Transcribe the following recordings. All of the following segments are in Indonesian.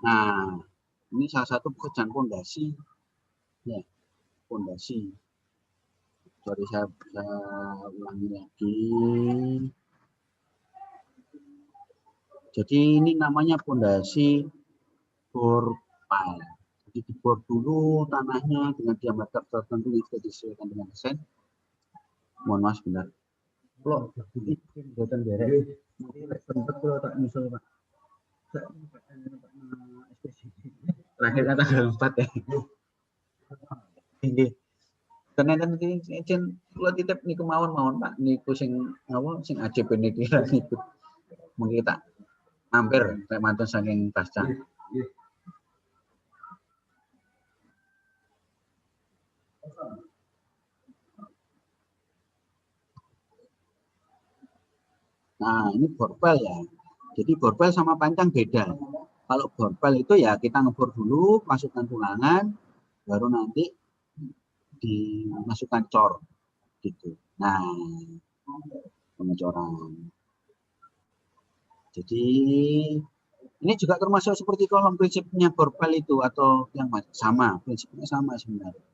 Nah, ini salah satu pekerjaan pondasi. Ya, pondasi. Sorry, saya ulangi lagi. Jadi ini namanya pondasi borpal. Jadi dibor dulu tanahnya dengan diameter tertentu yang sudah disesuaikan dengan desain. Mohon maaf sebentar. Kalau ini buatan derek, tempat kalau tak nyusul Pak. Terakhir kata 4 ya. Ini. Karena nanti kalau titip niku mawon Pak, niku sing awal sing AJP niki niku. Mungkin tak mampir saya mantun saking pasca. Nah, ini borpel ya. Jadi borpel sama pancang beda. Kalau borpel itu ya kita ngebor dulu, masukkan tulangan, baru nanti dimasukkan cor gitu. Nah, pengecoran. Jadi ini juga termasuk seperti kolom prinsipnya borpel itu atau yang sama, prinsipnya sama sebenarnya.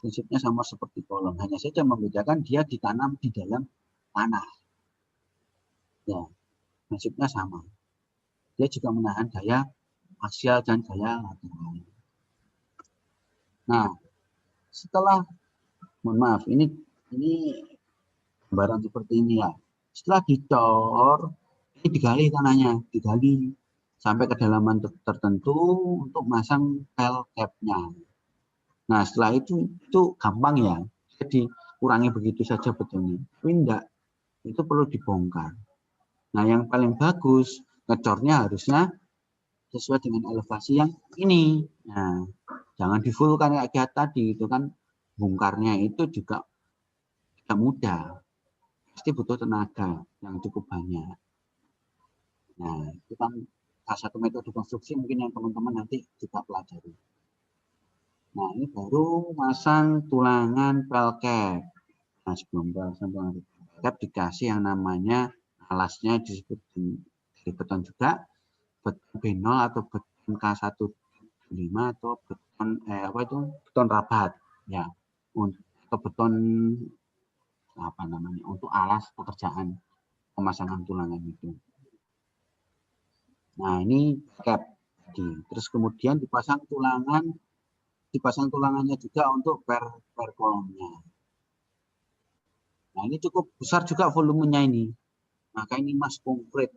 Prinsipnya sama seperti kolom, hanya saja membedakan dia ditanam di dalam tanah. Ya, prinsipnya sama. Dia juga menahan daya aksial dan daya lateral. Nah, setelah, mohon maaf, ini gambaran seperti ini ya. Setelah dicor, ini digali tanahnya, digali sampai kedalaman tertentu untuk masang pel cap-nya. Nah, setelah itu gampang ya. Jadi kurangi begitu saja betulnya. Tapi enggak, itu perlu dibongkar. Nah, yang paling bagus ngecornya harusnya sesuai dengan elevasi yang ini. Nah, jangan di full kan kayak tadi itu kan bongkarnya itu juga tidak mudah. Pasti butuh tenaga yang cukup banyak. Nah, itu kan salah satu metode konstruksi mungkin yang teman-teman nanti juga pelajari. Nah, ini baru masang tulangan pel cap. Nah, sebelum pasang tulangan pel cap dikasih yang namanya alasnya disebut dari beton juga, beton B0 atau beton K125 atau beton beton rabat ya. Atau beton apa namanya untuk alas pekerjaan pemasangan tulangan itu. Nah, ini cap. Terus kemudian dipasang tulangannya juga untuk per kolomnya. Nah, ini cukup besar juga volumenya ini. Maka ini mas konkret.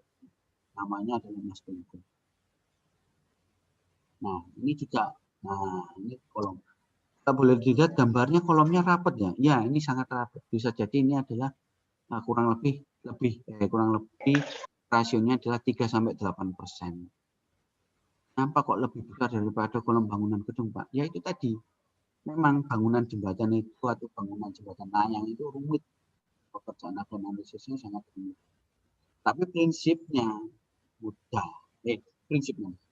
Namanya adalah mas konkret. Nah, ini juga. Nah, ini kolom. Kita boleh dilihat gambarnya kolomnya rapat ya. Ya, ini sangat rapat. Bisa jadi ini adalah kurang lebih rasionya adalah 3-8%. Kenapa kok lebih besar daripada kolom bangunan gedung, Pak? Ya itu tadi. Memang bangunan jembatan itu atau bangunan jembatan layang itu rumit. Pekerjaan analisisnya sangat rumit. Tapi prinsipnya mudah.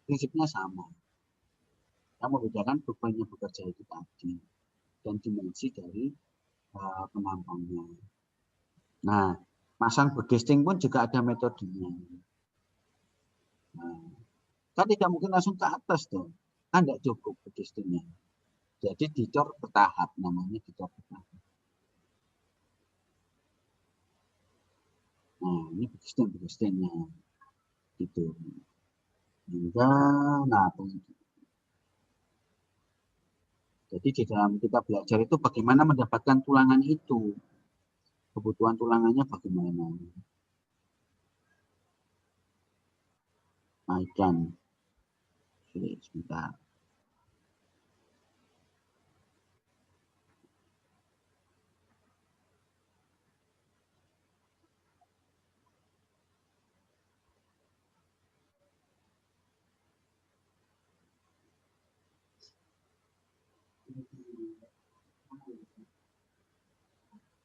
Prinsipnya sama. Yang membedakan bebannya bekerja itu tadi dan dimensi dari penampangnya. Nah, masang bedesting pun juga ada metodenya. Nah, kan tidak mungkin langsung ke atas tuh, kan tidak cukup bedestingnya. Jadi dicor bertahap, namanya dicor bertahap. Nah, ini bedestingnya, gitu. Hingga, nah, jadi di dalam kita belajar itu bagaimana mendapatkan tulangan itu, kebutuhan tulangannya bagaimana. Nah, ikan. Sebentar.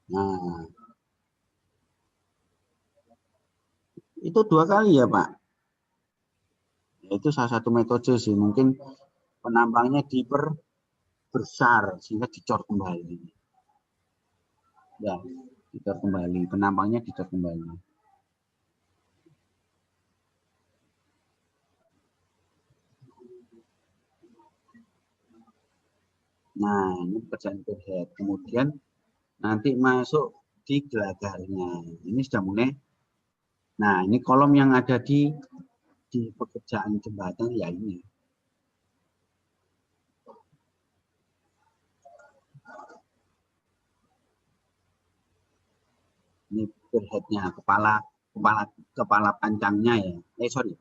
Nah, itu 2 kali ya Pak. Itu salah satu metode sih, mungkin penampangnya diperbesar sehingga dicor kembali. Ya, dicor kembali, penampangnya dicor kembali. Nah, ini pekerjaan overhead. Kemudian nanti masuk di gelagarnya. Ini sudah mulai. Nah, ini kolom yang ada di pekerjaan jembatan ya ini. Ini overheadnya, kepala pancangnya ya. Sorry,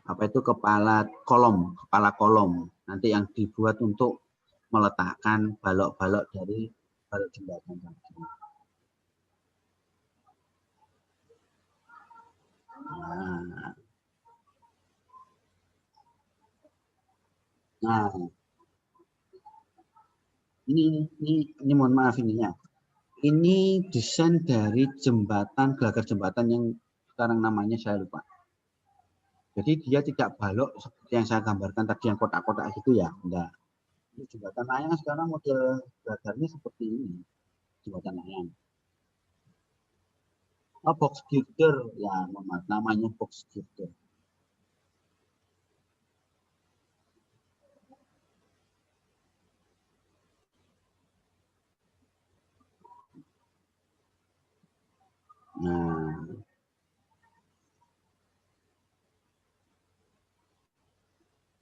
apa itu kepala kolom. Nanti yang dibuat untuk meletakkan balok-balok dari balok jembatan tadi. Nah, ini mohon maaf ini ya. Ini desain dari gelagar jembatan yang sekarang namanya saya lupa. Jadi dia tidak balok seperti yang saya gambarkan tadi yang kotak-kotak gitu ya. Enggak. Ini jembatan layang sekarang model gelagarnya seperti ini. Jembatan layang. Oh, box girder ya, namanya box girder.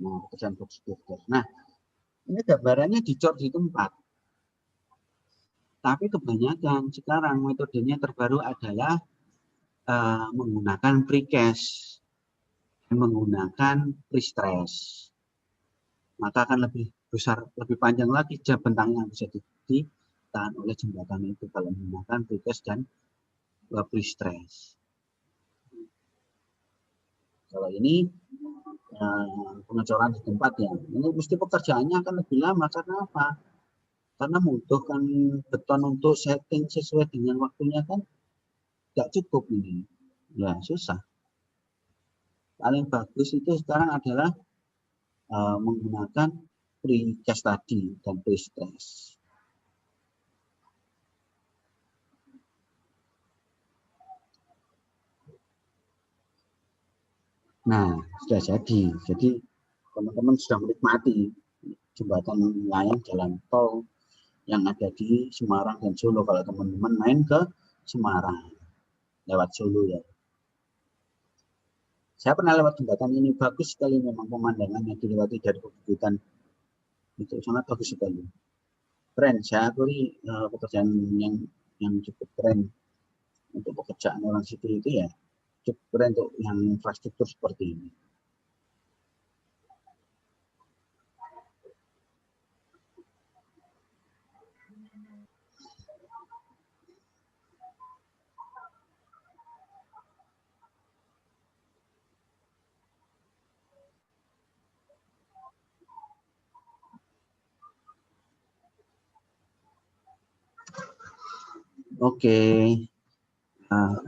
Nah, pekerjaan box girder. Nah, ini gambarannya dicor di tempat. Tapi kebanyakan sekarang metodenya terbaru adalah menggunakan precast dan menggunakan pre-stress. Maka akan lebih besar, lebih panjang lagi bentang yang bisa ditahan oleh jembatan itu kalau menggunakan precast dan pre-stress. Kalau ini pengecoran di tempat ya, ini mesti pekerjaannya akan lebih lama karena apa? Karena membutuhkan beton untuk setting sesuai dengan waktunya kan nggak cukup ini, ya susah. Paling bagus itu sekarang adalah menggunakan precast tadi dan pre-stress. Nah, sudah jadi. Jadi teman-teman sudah menikmati jembatan layang jalan tol yang ada di Semarang dan Solo. Kalau teman-teman main ke Semarang lewat Solo ya. Saya pernah lewat jembatan ini, bagus sekali memang pemandangannya dilewati dari perbukitan. Itu sangat bagus sekali. Keren, saya akui pekerjaan yang cukup keren untuk pekerjaan orang sipil itu ya. Cukup keren untuk yang infrastruktur seperti ini. Oke,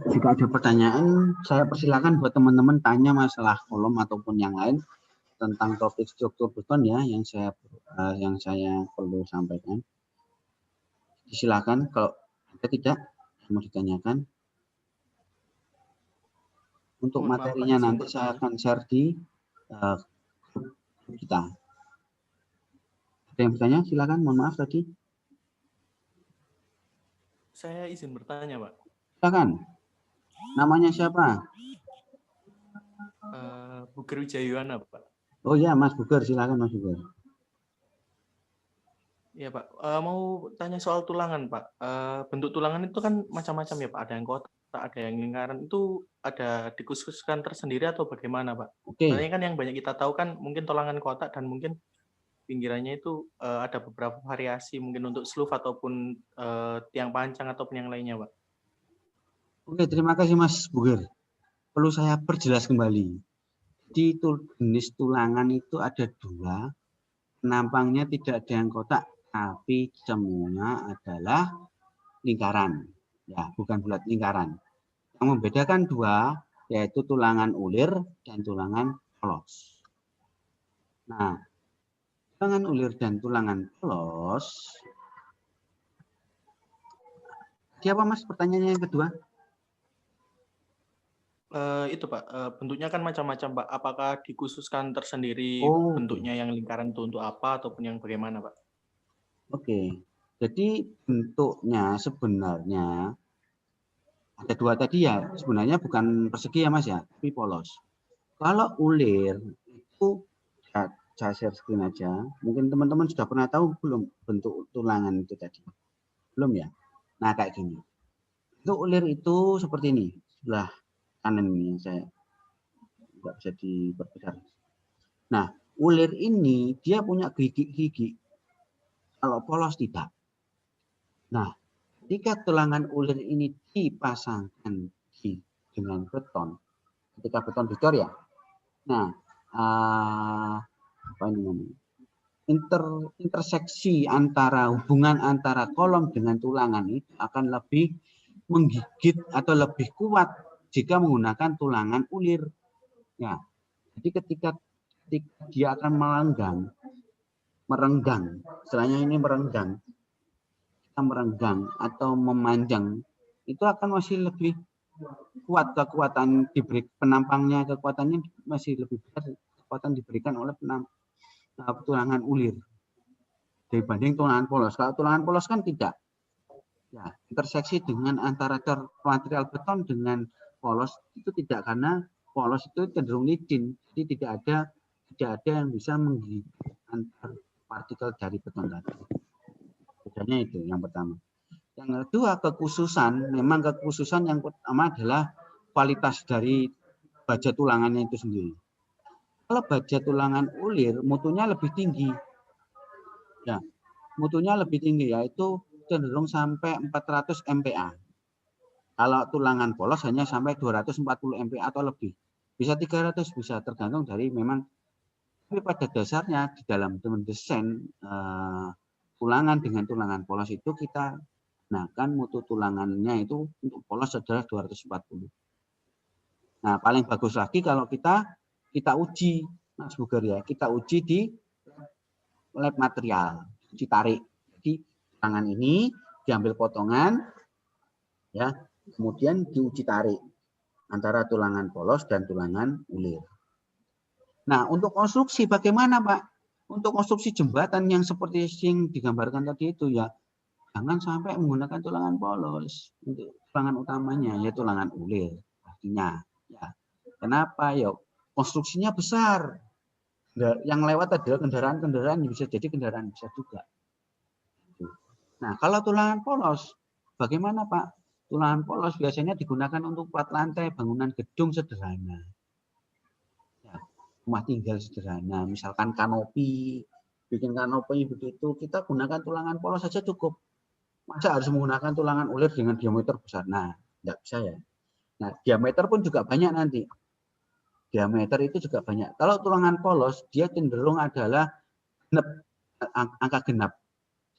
jika ada pertanyaan, saya persilakan buat teman-teman tanya masalah kolom ataupun yang lain tentang topik struktur beton ya yang saya perlu sampaikan. Silakan kalau ada tidak mau ditanyakan. Untuk materinya nanti saya akan share di kita. Ada yang bertanya? Silakan. Mohon maaf tadi. Saya izin bertanya, Pak. Silakan. Namanya siapa? Buger Wijayuwana, Pak. Oh ya, Mas Buger. Silakan, Mas Buger. Iya, Pak. Mau tanya soal tulangan, Pak. Bentuk tulangan itu kan macam-macam ya, Pak. Ada yang kotak, ada yang lingkaran. Itu ada dikhususkan tersendiri atau bagaimana, Pak? Oke. Soalnya kan yang banyak kita tahu kan mungkin tulangan kotak dan mungkin pinggirannya itu ada beberapa variasi mungkin untuk sloof ataupun tiang pancang ataupun yang lainnya, Pak. Oke, terima kasih Mas Buger. Perlu saya perjelas kembali. Di jenis tulangan itu ada dua. Penampangnya tidak ada yang kotak, tapi semua adalah lingkaran. Ya, bukan bulat, lingkaran. Yang membedakan dua, yaitu tulangan ulir dan tulangan polos. Nah, tulangan ulir dan tulangan polos. Siapa Mas pertanyaannya yang kedua? Itu Pak, bentuknya kan macam-macam Pak. Apakah dikhususkan tersendiri Oke, bentuknya yang lingkaran itu untuk apa ataupun yang bagaimana Pak? oke. Jadi bentuknya sebenarnya ada dua tadi ya. Sebenarnya bukan persegi ya Mas ya, tapi polos. Kalau ulir itu saya share screen aja. Mungkin teman-teman sudah pernah tahu belum bentuk tulangan itu tadi? Belum ya? Nah kayak gini. Untuk ulir itu seperti ini. Sebelah kanan ini yang saya nggak bisa diperbesar. Nah, ulir ini dia punya gigi-gigi. Kalau polos tidak. Nah, ketika tulangan ulir ini dipasangkan dengan beton, ketika beton dicor ya. Nah, apa ini namanya? Interseksi antara hubungan antara kolom dengan tulangan itu akan lebih menggigit atau lebih kuat jika menggunakan tulangan ulir. Ya, jadi ketika dia akan merenggang, istilahnya ini merenggang, kita merenggang atau memanjang, itu akan masih lebih kuat kekuatan diberi penampangnya, kekuatannya masih lebih besar kekuatan diberikan oleh tulangan ulir dibanding tulangan polos. Kalau tulangan polos kan tidak. Ya, interseksi dengan antara material beton dengan polos itu tidak, karena polos itu cenderung licin, jadi tidak ada yang bisa menggigit antar partikel dari beton tadi. Bedanya itu yang pertama. Yang kedua, memang kekhususan yang pertama adalah kualitas dari baja tulangannya itu sendiri. Kalau baja tulangan ulir mutunya lebih tinggi. Ya, mutunya lebih tinggi, yaitu cenderung sampai 400 MPa. Kalau tulangan polos hanya sampai 240 MPa atau lebih. Bisa 300, bisa tergantung dari memang. Tapi pada dasarnya di dalam mendesain tulangan dengan tulangan polos itu kita gunakan mutu tulangannya itu untuk polos adalah 240. Nah, paling bagus lagi kalau kita uji, Mas Buger ya, kita uji di lab material, uji tarik. Jadi tulangan ini diambil potongan, ya, kemudian diuji tarik antara tulangan polos dan tulangan ulir. Nah, untuk konstruksi bagaimana, Pak? Untuk konstruksi jembatan yang seperti yang digambarkan tadi itu ya, jangan sampai menggunakan tulangan polos untuk tulangan utamanya, yaitu tulangan ulir. Artinya, ya. Kenapa? Ya, konstruksinya besar. Yang lewat adalah kendaraan-kendaraan, bisa jadi kendaraan besar juga. Nah, kalau tulangan polos, bagaimana Pak? Tulangan polos biasanya digunakan untuk plat lantai bangunan gedung sederhana. Ya, rumah tinggal sederhana, misalkan kanopi, bikin kanopi begitu, kita gunakan tulangan polos saja cukup. Masa harus menggunakan tulangan ulir dengan diameter besar? Nah, tidak bisa ya. Nah, diameter pun juga banyak nanti. Diameter itu juga banyak. Kalau tulangan polos, dia cenderung adalah genap, angka genap.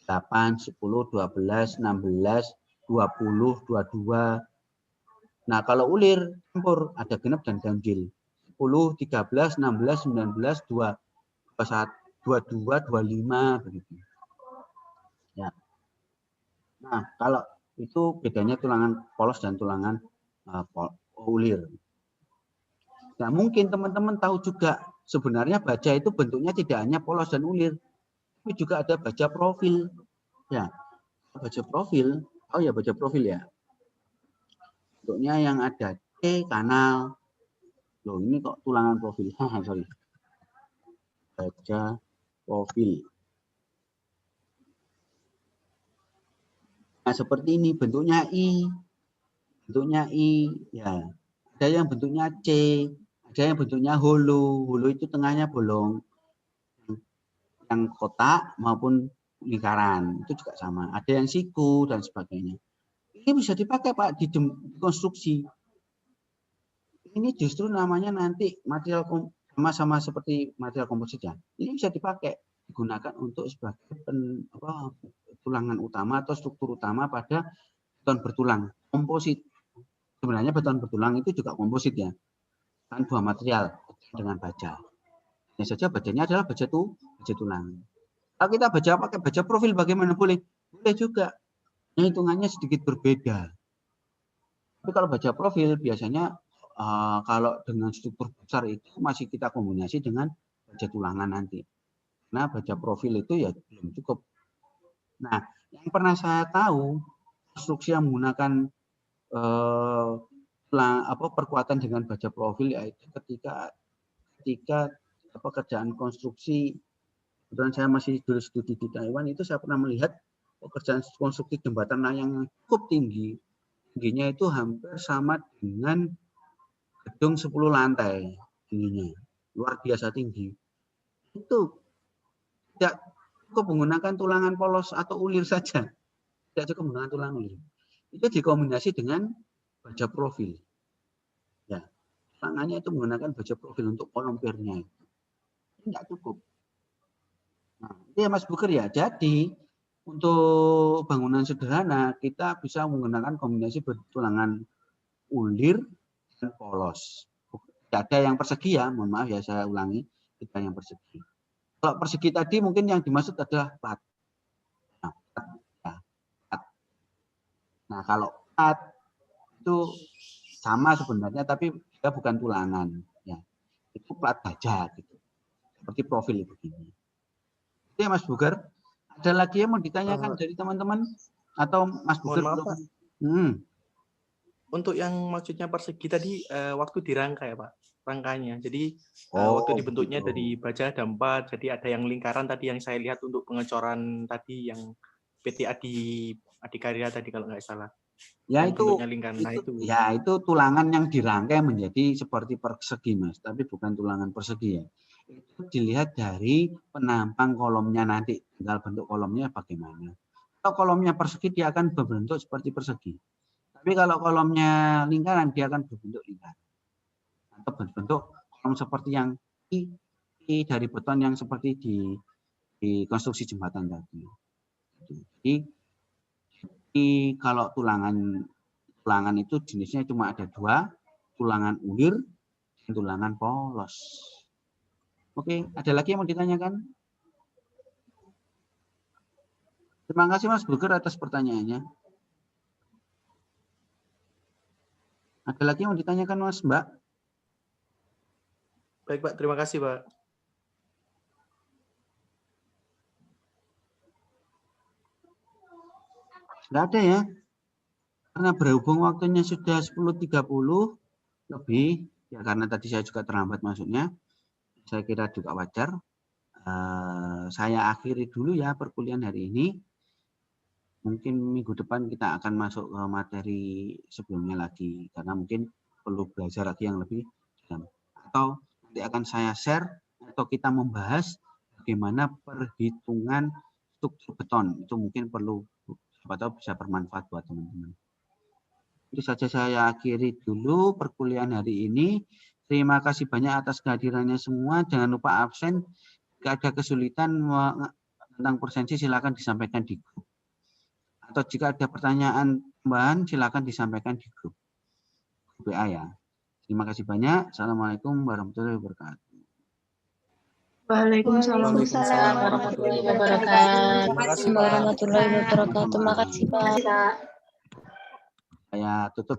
8, 10, 12, 16, 20, 22. Nah, kalau ulir campur ada genap dan ganjil. 10, 13, 16, 19, 22, 25 begitu. Ya. Nah, kalau itu bedanya tulangan polos dan tulangan ulir. Nah, mungkin teman-teman tahu juga sebenarnya baja itu bentuknya tidak hanya polos dan ulir, tapi juga ada baja profil. Ya, baja profil. Oh ya, baja profil ya. Bentuknya yang ada C kanal. Loh, ini kok tulangan profil. Sorry. Baja profil. Nah, seperti ini bentuknya I. Bentuknya I, ya. Ada yang bentuknya C, ada yang bentuknya holo. Holo itu tengahnya bolong. Yang kotak maupun lingkaran, itu juga sama. Ada yang siku dan sebagainya. Ini bisa dipakai Pak di konstruksi. Ini justru namanya nanti material sama-sama seperti material komposit ya. Ini bisa dipakai, digunakan untuk sebagai tulangan utama atau struktur utama pada beton bertulang komposit. Sebenarnya beton bertulang itu juga komposit ya, kan dua material dengan baja. Hanya saja bajanya adalah baja tulang. Kalau kita pakai baja profil bagaimana? Boleh juga. Hitungannya sedikit berbeda. Tapi kalau baja profil biasanya kalau dengan struktur besar itu masih kita kombinasi dengan baja tulangan nanti. Nah, baja profil itu ya belum cukup. Nah, yang pernah saya tahu konstruksi yang menggunakan perkuatan dengan baja profil yaitu ketika pekerjaan konstruksi, kebetulan saya masih dulu studi di Taiwan, itu saya pernah melihat pekerjaan konstruksi jembatan layang yang cukup tinggi. Tingginya itu hampir sama dengan gedung 10 lantai tingginya, luar biasa tinggi. Itu tidak cukup menggunakan tulangan polos atau ulir saja, tidak cukup menggunakan tulangan ulir. Itu dikombinasi dengan baja profil. Ya, tulangannya itu menggunakan baja profil untuk kolom pier-nya. Tidak cukup. Nah, itu ya Mas Buker ya. Jadi untuk bangunan sederhana kita bisa menggunakan kombinasi tulangan ulir dan polos. Tidak ada yang persegi ya, mohon maaf ya saya ulangi, tidak yang persegi. Kalau persegi tadi mungkin yang dimaksud adalah plat. Nah, kalau plat itu sama sebenarnya, tapi dia bukan tulangan. Ya, itu plat baja gitu. Seperti profil begini. Itu ya Mas Buger. Ada lagi yang mau ditanyakan dari teman-teman? Atau Mas Buger belum? Untuk yang maksudnya persegi tadi waktu dirangkai ya Pak, rangkanya. Jadi waktu dibentuknya begitu. Dari baja ada 4, jadi ada yang lingkaran tadi yang saya lihat untuk pengecoran tadi yang PT Adikarya tadi kalau nggak salah. Ya itu, ya itu tulangan yang dirangkai menjadi seperti persegi Mas, tapi bukan tulangan persegi ya. Itu dilihat dari penampang kolomnya nanti, tinggal bentuk kolomnya bagaimana. Kalau kolomnya persegi dia akan berbentuk seperti persegi. Tapi kalau kolomnya lingkaran dia akan berbentuk lingkaran. Atau berbentuk kolom seperti yang I dari beton yang seperti di konstruksi jembatan tadi. Jadi kalau tulangan itu jenisnya cuma ada 2, tulangan ulir dan tulangan polos. Oke, ada lagi yang mau ditanyakan? Terima kasih Mas Buger atas pertanyaannya. Ada lagi yang mau ditanyakan Mas Mbak? Baik Pak, terima kasih Pak. Nggak ada ya? Karena berhubung waktunya sudah 10.30 lebih, ya karena tadi saya juga terlambat masuknya, saya kira juga wajar. Saya akhiri dulu ya perkuliahan hari ini. Mungkin minggu depan kita akan masuk ke materi sebelumnya lagi, karena mungkin perlu belajar lagi yang lebih dalam. Atau nanti akan saya share atau kita membahas bagaimana perhitungan struktur beton. Itu mungkin perlu, siapa tahu bisa bermanfaat buat teman-teman. Itu saja saya akhiri dulu perkuliahan hari ini. Terima kasih banyak atas kehadirannya semua. Jangan lupa absen. Jika ada kesulitan tentang presensi silakan disampaikan di grup. Atau jika ada pertanyaan tambahan silakan disampaikan di grup WA ya. Terima kasih banyak. Assalamualaikum warahmatullahi wabarakatuh. Waalaikumsalam warahmatullahi wabarakatuh. Terima kasih warahmatullahi wabarakatuh. Terima kasih Pak. Saya tutup.